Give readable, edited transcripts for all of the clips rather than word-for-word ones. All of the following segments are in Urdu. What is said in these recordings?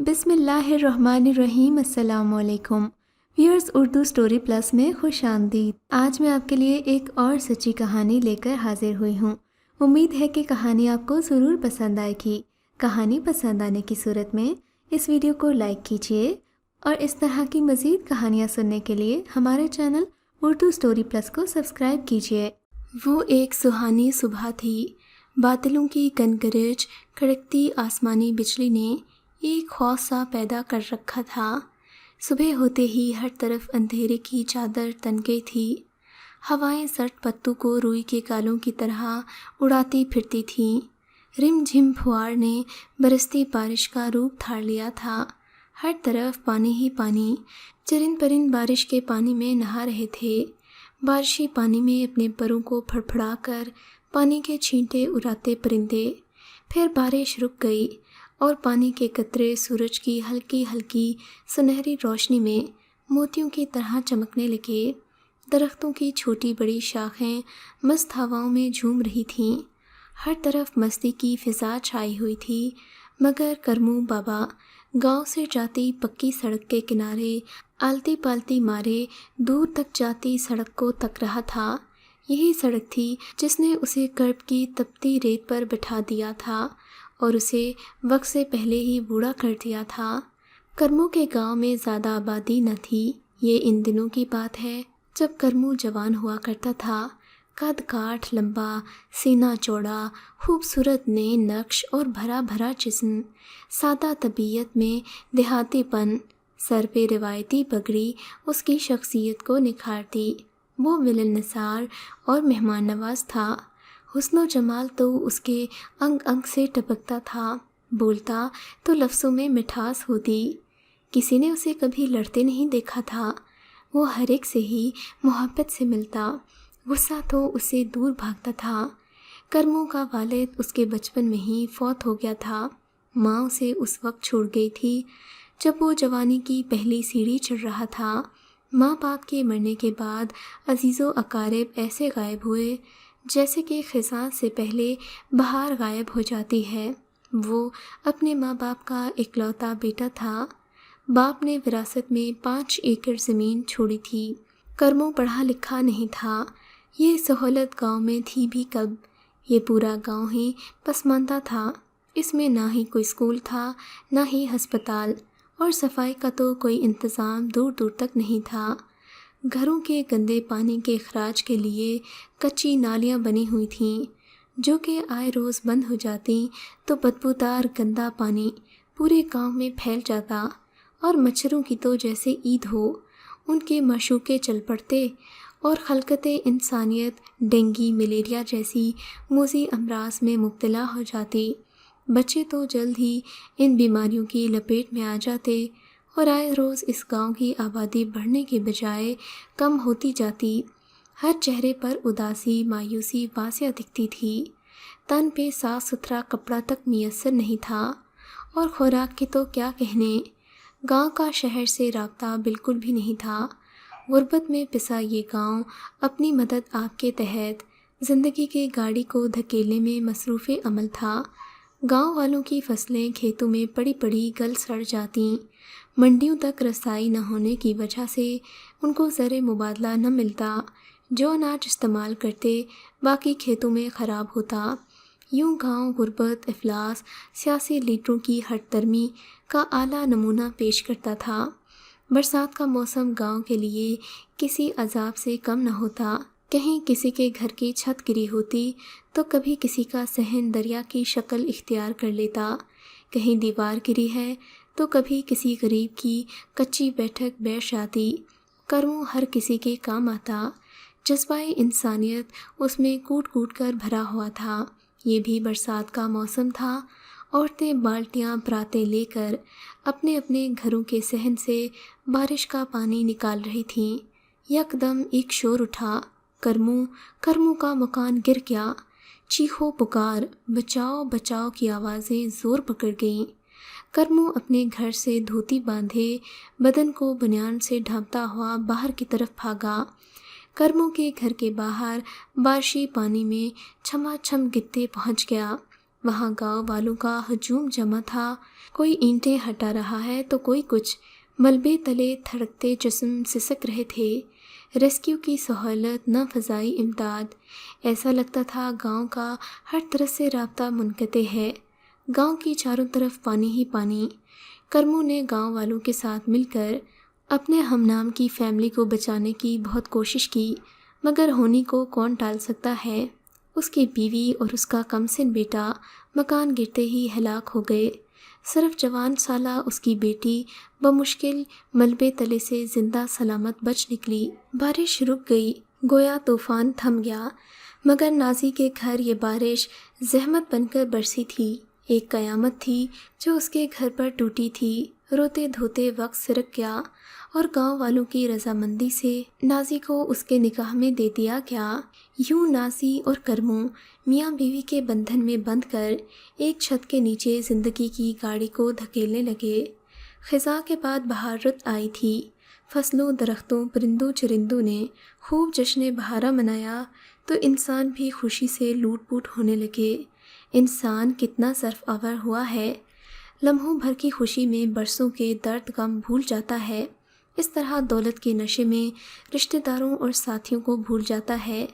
بسم اللہ الرحمن الرحیم۔ السلام علیکم ویورز، اردو سٹوری پلس میں خوش آمدید۔ آج میں آپ کے لیے ایک اور سچی کہانی لے کر حاضر ہوئی ہوں۔ امید ہے کہ کہانی آپ کو ضرور پسند آئے گی۔ کہانی پسند آنے کی صورت میں اس ویڈیو کو لائک کیجیے اور اس طرح کی مزید کہانیاں سننے کے لیے ہمارے چینل اردو سٹوری پلس کو سبسکرائب کیجیے۔ وہ ایک سہانی صبح تھی۔ بادلوں کی گنگرج، کڑکتی آسمانی بجلی نے ایک خوف سا پیدا کر رکھا تھا۔ صبح ہوتے ہی ہر طرف اندھیرے کی چادر تن گئی تھی۔ ہوائیں سرد پتوں کو روئی کے کالوں کی طرح اڑاتی پھرتی تھیں۔ رم جھم پھوار نے برستی بارش کا روپ دھار لیا تھا۔ ہر طرف پانی ہی پانی۔ چرند پرند بارش کے پانی میں نہا رہے تھے۔ بارشی پانی میں اپنے پروں کو پھڑپھڑا کر پانی کے چھینٹے اڑاتے پرندے۔ پھر بارش رک گئی اور پانی کے قطرے سورج کی ہلکی ہلکی سنہری روشنی میں موتیوں کی طرح چمکنے لگے۔ درختوں کی چھوٹی بڑی شاخیں مست ہواؤں میں جھوم رہی تھیں۔ ہر طرف مستی کی فضا چھائی ہوئی تھی، مگر کرمو بابا گاؤں سے جاتی پکی سڑک کے کنارے آلتی پالتی مارے دور تک جاتی سڑک کو تک رہا تھا۔ یہی سڑک تھی جس نے اسے کرب کی تپتی ریت پر بٹھا دیا تھا اور اسے وقت سے پہلے ہی بوڑھا کر دیا تھا۔ کرمو کے گاؤں میں زیادہ آبادی نہ تھی۔ یہ ان دنوں کی بات ہے جب کرمو جوان ہوا کرتا تھا۔ قد کاٹھ لمبا، سینہ چوڑا، خوبصورت نئے نقش اور بھرا بھرا جسم، سادہ طبیعت میں دیہاتی پن، سر پہ روایتی پگڑی اس کی شخصیت کو نکھارتی۔ وہ ملن نثار اور مہمان نواز تھا۔ حسن و جمال تو اس کے انگ انگ سے ٹپکتا تھا۔ بولتا تو لفظوں میں مٹھاس ہوتی۔ کسی نے اسے کبھی لڑتے نہیں دیکھا تھا۔ وہ ہر ایک سے ہی محبت سے ملتا، غصہ تو اسے دور بھاگتا تھا۔ کرمو کا والد اس کے بچپن میں ہی فوت ہو گیا تھا۔ ماں اسے اس وقت چھوڑ گئی تھی جب وہ جوانی کی پہلی سیڑھی چڑھ رہا تھا۔ ماں باپ کے مرنے کے بعد عزیز و اقارب ایسے غائب ہوئے جیسے کہ خزاں سے پہلے بہار غائب ہو جاتی ہے۔ وہ اپنے ماں باپ کا اکلوتا بیٹا تھا۔ باپ نے وراثت میں 5 ایکڑ زمین چھوڑی تھی۔ کرمو پڑھا لکھا نہیں تھا۔ یہ سہولت گاؤں میں تھی بھی کب؟ یہ پورا گاؤں ہی پسماندہ تھا۔ اس میں نہ ہی کوئی اسکول تھا، نہ ہی ہسپتال، اور صفائی کا تو کوئی انتظام دور دور تک نہیں تھا۔ گھروں کے گندے پانی کے اخراج کے لیے کچی نالیاں بنی ہوئی تھیں، جو کہ آئے روز بند ہو جاتی تو بدبودار گندا پانی پورے گاؤں میں پھیل جاتا اور مچھروں کی تو جیسے عید ہو ان کے مشوقے چل پڑتے اور خلقت انسانیت ڈینگی ملیریا جیسی موذی امراض میں مبتلا ہو جاتی۔ بچے تو جلد ہی ان بیماریوں کی لپیٹ میں آ جاتے اور آئے روز اس گاؤں کی آبادی بڑھنے کے بجائے کم ہوتی جاتی۔ ہر چہرے پر اداسی مایوسی واضح دکھتی تھی۔ تن پہ صاف ستھرا کپڑا تک میسر نہیں تھا، اور خوراک کے تو کیا کہنے۔ گاؤں کا شہر سے رابطہ بالکل بھی نہیں تھا۔ غربت میں پسا یہ گاؤں اپنی مدد آپ کے تحت زندگی کی گاڑی کو دھکیلنے میں مصروف عمل تھا۔ گاؤں والوں کی فصلیں کھیتوں میں پڑی پڑی گل سڑ جاتیں۔ منڈیوں تک رسائی نہ ہونے کی وجہ سے ان کو زر مبادلہ نہ ملتا۔ جو اناج استعمال کرتے باقی کھیتوں میں خراب ہوتا۔ یوں گاؤں غربت، افلاس، سیاسی لیڈروں کی ہٹ درمی کا اعلیٰ نمونہ پیش کرتا تھا۔ برسات کا موسم گاؤں کے لیے کسی عذاب سے کم نہ ہوتا۔ کہیں کسی کے گھر کی چھت گری ہوتی تو کبھی کسی کا صحن دریا کی شکل اختیار کر لیتا۔ کہیں دیوار گری ہے تو کبھی کسی غریب کی کچی بیٹھک بیٹھ جاتی۔ کرمو ہر کسی کے کام آتا۔ جذبہ انسانیت اس میں کوٹ کوٹ کر بھرا ہوا تھا۔ یہ بھی برسات کا موسم تھا۔ عورتیں بالٹیاں پراتیں لے کر اپنے اپنے گھروں کے صحن سے بارش کا پانی نکال رہی تھیں۔ یکدم ایک شور اٹھا۔ کرمو کا مکان گر گیا۔ چیخو پکار، بچاؤ بچاؤ کی آوازیں زور پکڑ گئیں۔ کرمو اپنے گھر سے دھوتی باندھے بدن کو بنیان سے ڈھانپتا ہوا باہر کی طرف بھاگا۔ کرمو کے گھر کے باہر بارشی پانی میں چھما چھم گتے پہنچ گیا۔ وہاں گاؤں والوں کا ہجوم جمع تھا، کوئی اینٹیں ہٹا رہا ہے تو کوئی کچھ، ملبے تلے تھڑکتے جسم سسک رہے تھے۔ ریسکیو کی سہولت نہ فضائی امداد، ایسا لگتا تھا گاؤں کا ہر طرف سے رابطہ منقطع ہے، گاؤں کی چاروں طرف پانی ہی پانی۔ کرمو نے گاؤں والوں کے ساتھ مل کر اپنے ہم نام کی فیملی کو بچانے کی بہت کوشش کی، مگر ہونی کو کون ٹال سکتا ہے۔ اس کی بیوی اور اس کا کم سن بیٹا مکان گرتے ہی ہلاک ہو گئے، صرف جوان سالہ اس کی بیٹی بمشکل ملبے تلے سے زندہ سلامت بچ نکلی۔ بارش رک گئی، گویا طوفان تھم گیا، مگر نازی کے گھر یہ بارش زحمت بن کر برسی تھی، ایک قیامت تھی جو اس کے گھر پر ٹوٹی تھی۔ روتے دھوتے وقت سرک گیا اور گاؤں والوں کی رضامندی سے نازی کو اس کے نکاح میں دے دیا گیا۔ یوں نازی اور کرمو میاں بیوی کے بندھن میں بندھ کر ایک چھت کے نیچے زندگی کی گاڑی کو دھکیلنے لگے۔ خزاں کے بعد بہار رت آئی تھی، فصلوں، درختوں، پرندوں چرندوں نے خوب جشن بہارا منایا تو انسان بھی خوشی سے لوٹ پوٹ ہونے لگے۔ انسان کتنا صرف آور ہوا ہے، لمحوں بھر کی خوشی میں برسوں کے درد غم بھول جاتا ہے، اس طرح دولت کے نشے میں رشتہ داروں اور ساتھیوں کو بھول جاتا ہے،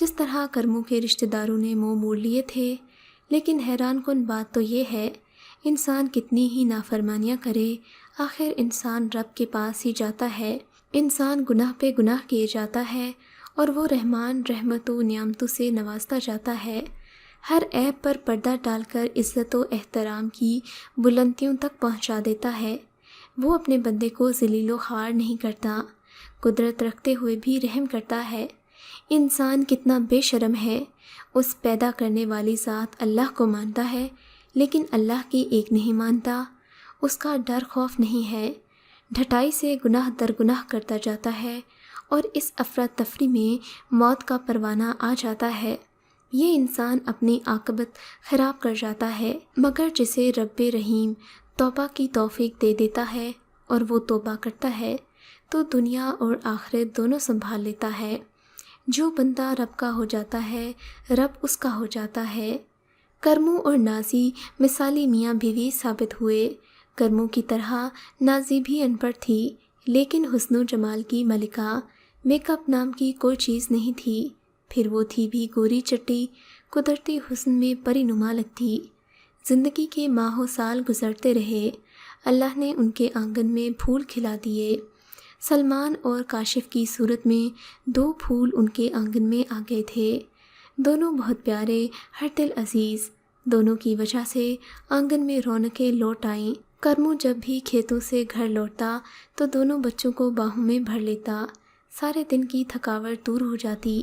جس طرح کرموں کے رشتہ داروں نے منہ موڑ لیے تھے۔ لیکن حیران کن بات تو یہ ہے، انسان کتنی ہی نافرمانیاں کرے، آخر انسان رب کے پاس ہی جاتا ہے، انسان گناہ پہ گناہ کیے جاتا ہے اور وہ رحمان رحمت و نعمتوں سے نوازتا جاتا ہے، ہر عیب پر پردہ ڈال کر عزت و احترام کی بلندیوں تک پہنچا دیتا ہے۔ وہ اپنے بندے کو ذلیل و خوار نہیں کرتا، قدرت رکھتے ہوئے بھی رحم کرتا ہے۔ انسان کتنا بے شرم ہے، اس پیدا کرنے والی ذات اللہ کو مانتا ہے لیکن اللہ کی ایک نہیں مانتا، اس کا ڈر خوف نہیں ہے، ڈھٹائی سے گناہ در گناہ کرتا جاتا ہے اور اس افراتفری میں موت کا پروانہ آ جاتا ہے۔ یہ انسان اپنی عاقبت خراب کر جاتا ہے، مگر جسے رب رحیم توبہ کی توفیق دے دیتا ہے اور وہ توبہ کرتا ہے تو دنیا اور آخرت دونوں سنبھال لیتا ہے۔ جو بندہ رب کا ہو جاتا ہے، رب اس کا ہو جاتا ہے۔ کرمو اور نازی مثالی میاں بیوی ثابت ہوئے۔ کرمو کی طرح نازی بھی ان پڑھ تھی، لیکن حسن و جمال کی ملکہ، میک اپ نام کی کوئی چیز نہیں تھی، پھر وہ تھی بھی گوری چٹی، قدرتی حسن میں پری نما لگتی۔ زندگی کے ماہ و سال گزرتے رہے، اللہ نے ان کے آنگن میں پھول کھلا دیے۔ سلمان اور کاشف کی صورت میں 2 پھول ان کے آنگن میں آ گئے تھے، دونوں بہت پیارے، ہر دل عزیز، دونوں کی وجہ سے آنگن میں رونقیں لوٹ آئیں۔ کرمو جب بھی کھیتوں سے گھر لوٹتا تو دونوں بچوں کو باہوں میں بھر لیتا، سارے دن کی تھکاوٹ دور ہو جاتی،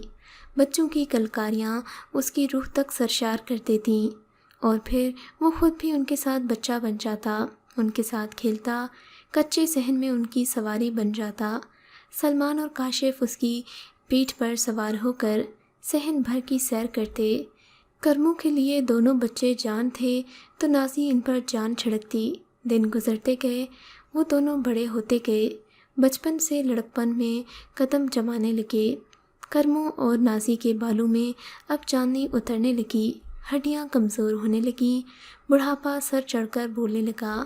بچوں کی کلکاریاں اس کی روح تک سرشار کر دیتیں، اور پھر وہ خود بھی ان کے ساتھ بچہ بن جاتا، ان کے ساتھ کھیلتا، کچے صحن میں ان کی سواری بن جاتا۔ سلمان اور کاشف اس کی پیٹھ پر سوار ہو کر صحن بھر کی سیر کرتے۔ کرموں کے لیے دونوں بچے جان تھے تو نازی ان پر جان چھڑکتی۔ دن گزرتے گئے، وہ دونوں بڑے ہوتے گئے، بچپن سے لڑکپن میں قدم جمانے لگے۔ کرموں اور نازی کے بالوں میں اب چاندنی اترنے لگی، ہڈیاں کمزور ہونے لگیں، بڑھاپا سر چڑھ کر بولنے لگا۔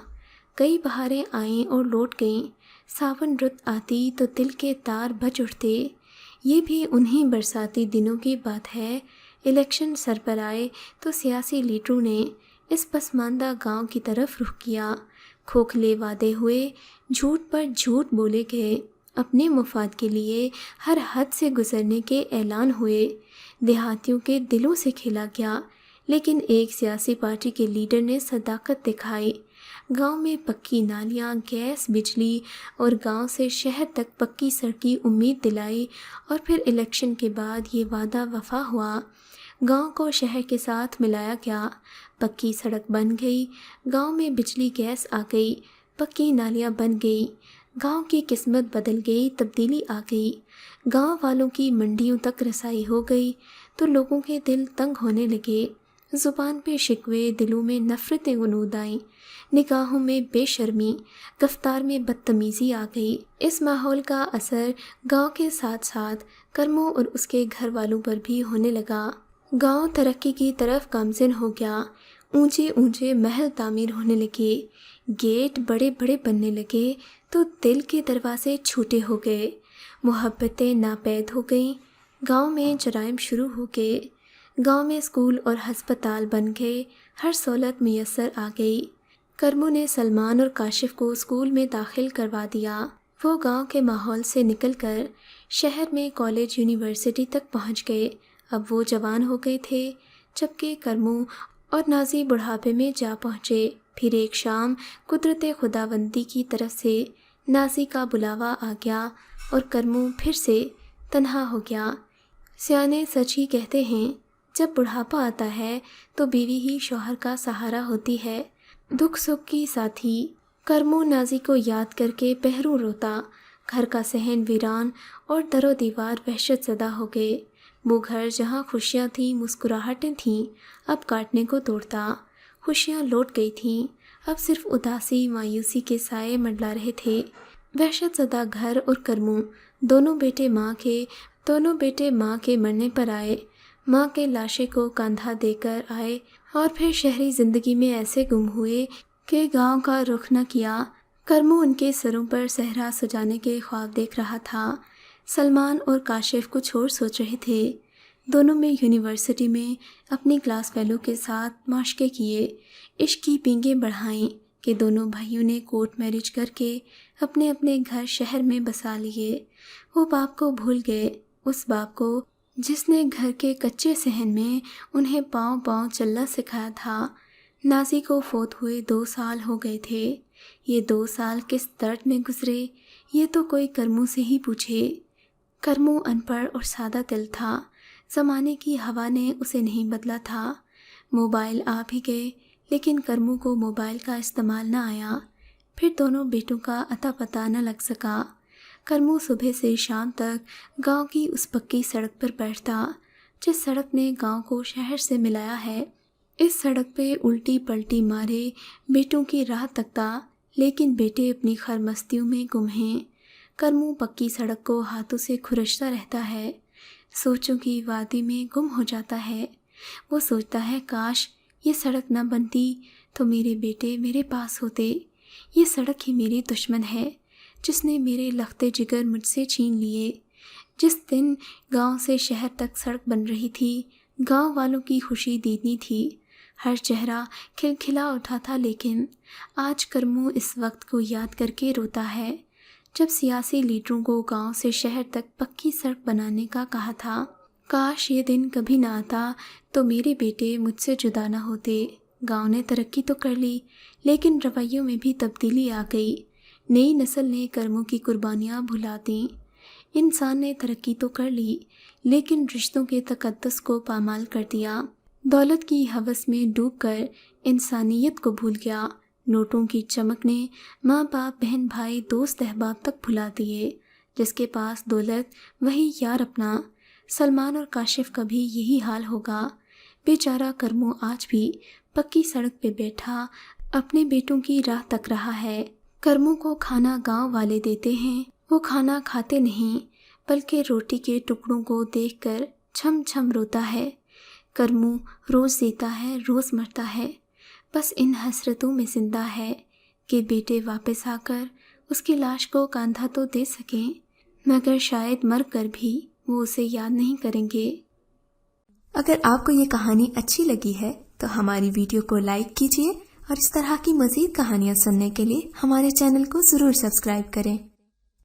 کئی بہاریں آئیں اور لوٹ گئیں، ساون رت آتی تو دل کے تار بج اٹھتے۔ یہ بھی انہی برساتی دنوں کی بات ہے، الیکشن سر پر آئے تو سیاسی لیڈروں نے اس پسماندہ گاؤں کی طرف رخ کیا، کھوکھلے وعدے ہوئے، جھوٹ پر جھوٹ بولے گئے، اپنے مفاد کے لیے ہر حد سے گزرنے کے اعلان ہوئے، دیہاتیوں کے دلوں سے کھیلا گیا، لیکن ایک سیاسی پارٹی کے لیڈر نے صداقت دکھائی، گاؤں میں پکی نالیاں، گیس، بجلی اور گاؤں سے شہر تک پکی سڑک کی امید دلائی، اور پھر الیکشن کے بعد یہ وعدہ وفا ہوا، گاؤں کو شہر کے ساتھ ملایا گیا، پکی سڑک بن گئی، گاؤں میں بجلی گیس آ گئی، پکی نالیاں بن گئی، گاؤں کی قسمت بدل گئی، تبدیلی آ گئی، گاؤں والوں کی منڈیوں تک رسائی ہو گئی تو لوگوں کے دل تنگ ہونے لگے، زبان پہ شکوے، دلوں میں نفرتیں غنود آئیں، نگاہوں میں بے شرمی، گفتار میں بدتمیزی آ گئی۔ اس ماحول کا اثر گاؤں کے ساتھ ساتھ کرموں اور اس کے گھر والوں پر بھی ہونے لگا۔ گاؤں ترقی کی طرف گامزن ہو گیا، اونچے اونچے محل تعمیر ہونے لگے، گیٹ بڑے بڑے بننے لگے تو دل کے دروازے چھوٹے ہو گئے، محبتیں ناپید ہو گئیں، گاؤں میں جرائم شروع ہو گئے، گاؤں میں اسکول اور ہسپتال بن گئے، ہر سہولت میسر آ گئی۔ کرمو نے سلمان اور کاشف کو اسکول میں داخل کروا دیا۔ وہ گاؤں کے ماحول سے نکل کر شہر میں کالج یونیورسٹی تک پہنچ گئے۔ اب وہ جوان ہو گئے تھے، جبکہ کرمو اور نازی بڑھاپے میں جا پہنچے۔ پھر ایک شام قدرت خداوندی کی طرف سے نازی کا بلاوا آ گیا اور کرمو پھر سے تنہا ہو گیا۔ سیانے سچ ہی کہتے ہیں، جب بڑھاپا آتا ہے تو بیوی ہی شوہر کا سہارا ہوتی ہے، دکھ سکھ کی ساتھی۔ کرمو نازی کو یاد کر کے پہروں روتا، گھر کا صحن ویران اور در و دیوار وحشت زدہ ہو گئے۔ وہ گھر جہاں خوشیاں تھیں، مسکراہٹیں تھیں، اب کاٹنے کو توڑتا۔ خوشیاں لوٹ گئی تھیں، اب صرف اداسی مایوسی کے سائے منڈلا رہے تھے۔ وحشت زدہ گھر اور کرمو دونوں بیٹے ماں کے مرنے پر آئے، ماں کے لاشے کو کاندھا دے کر آئے اور پھر شہری زندگی میں ایسے گم ہوئے کہ گاؤں کا رخ نہ کیا۔ کرمو ان کے سروں پر صحرا سجانے کے خواب دیکھ رہا تھا۔ سلمان اور کاشف کچھ اور سوچ رہے تھے۔ دونوں میں یونیورسٹی میں اپنی کلاس فیلو کے ساتھ معاشقے کیے، عشق کی پینگیں بڑھائیں کہ دونوں بھائیوں نے کورٹ میرج کر کے اپنے اپنے گھر شہر میں بسا لیے۔ وہ باپ کو بھول گئے، اس باپ کو جس نے گھر کے کچے صحن میں انہیں پاؤں پاؤں چلنا سکھایا تھا۔ نازی کو فوت ہوئے 2 سال ہو گئے تھے۔ یہ 2 سال کس درد میں گزرے، یہ تو کوئی کرمو سے ہی پوچھے۔ کرمو ان پڑھ اور سادہ دل تھا، زمانے کی ہوا نے اسے نہیں بدلا تھا۔ موبائل آ بھی گئے، لیکن کرمو کو موبائل کا استعمال نہ آیا۔ پھر دونوں بیٹوں کا اتا پتہ نہ لگ سکا۔ کرمو صبح سے شام تک گاؤں کی اس پکی سڑک پر بیٹھتا جس سڑک نے گاؤں کو شہر سے ملایا ہے۔ اس سڑک پہ الٹی پلٹی مارے بیٹوں کی راہ تکتا، لیکن بیٹے اپنی خرمستیوں میں گم ہیں۔ کرمو پکی سڑک کو ہاتھوں سے کھرچتا رہتا ہے، سوچوں کی وادی میں گم ہو جاتا ہے۔ وہ سوچتا ہے کاش یہ سڑک نہ بنتی تو میرے بیٹے میرے پاس ہوتے۔ یہ سڑک ہی میری دشمن ہے جس نے میرے لختے جگر مجھ سے چھین لیے۔ جس دن گاؤں سے شہر تک سڑک بن رہی تھی، گاؤں والوں کی خوشی دیدنی تھی، ہر چہرہ کھلکھلا اٹھا تھا، لیکن آج کرمو اس وقت کو یاد کر کے روتا ہے جب سیاسی لیڈروں کو گاؤں سے شہر تک پکی سڑک بنانے کا کہا تھا۔ کاش یہ دن کبھی نہ آتا تو میرے بیٹے مجھ سے جدا نہ ہوتے۔ گاؤں نے ترقی تو کر لی، لیکن رویوں میں بھی تبدیلی آ گئی۔ نئی نسل نے کرموں کی قربانیاں بھلا دیں۔ انسان نے ترقی تو کر لی، لیکن رشتوں کے تقدس کو پامال کر دیا۔ دولت کی ہوس میں ڈوب کر انسانیت کو بھول گیا۔ نوٹوں کی چمک نے ماں باپ، بہن بھائی، دوست احباب تک بھلا دیے۔ جس کے پاس دولت وہی یار اپنا۔ سلمان اور کاشف کا بھی یہی حال ہوگا۔ بیچارہ کرمو آج بھی پکی سڑک پہ بیٹھا اپنے بیٹوں کی راہ تک رہا ہے۔ کرمو کو کھانا گاؤں والے دیتے ہیں، وہ کھانا کھاتے نہیں، بلکہ روٹی کے ٹکڑوں کو دیکھ کر چھم چھم روتا ہے۔ کرمو روز زیتا ہے، روز مرتا ہے، بس ان حسرتوں میں زندہ ہے کہ بیٹے واپس آ کر اس کی لاش کو کاندھا تو دے سکیں، مگر شاید مر کر بھی وہ اسے یاد نہیں کریں گے۔ اگر آپ کو یہ کہانی اچھی لگی ہے تو ہماری ویڈیو کو لائک کیجیے اور اس طرح کی مزید کہانیاں سننے کے لیے ہمارے چینل کو ضرور سبسکرائب کریں۔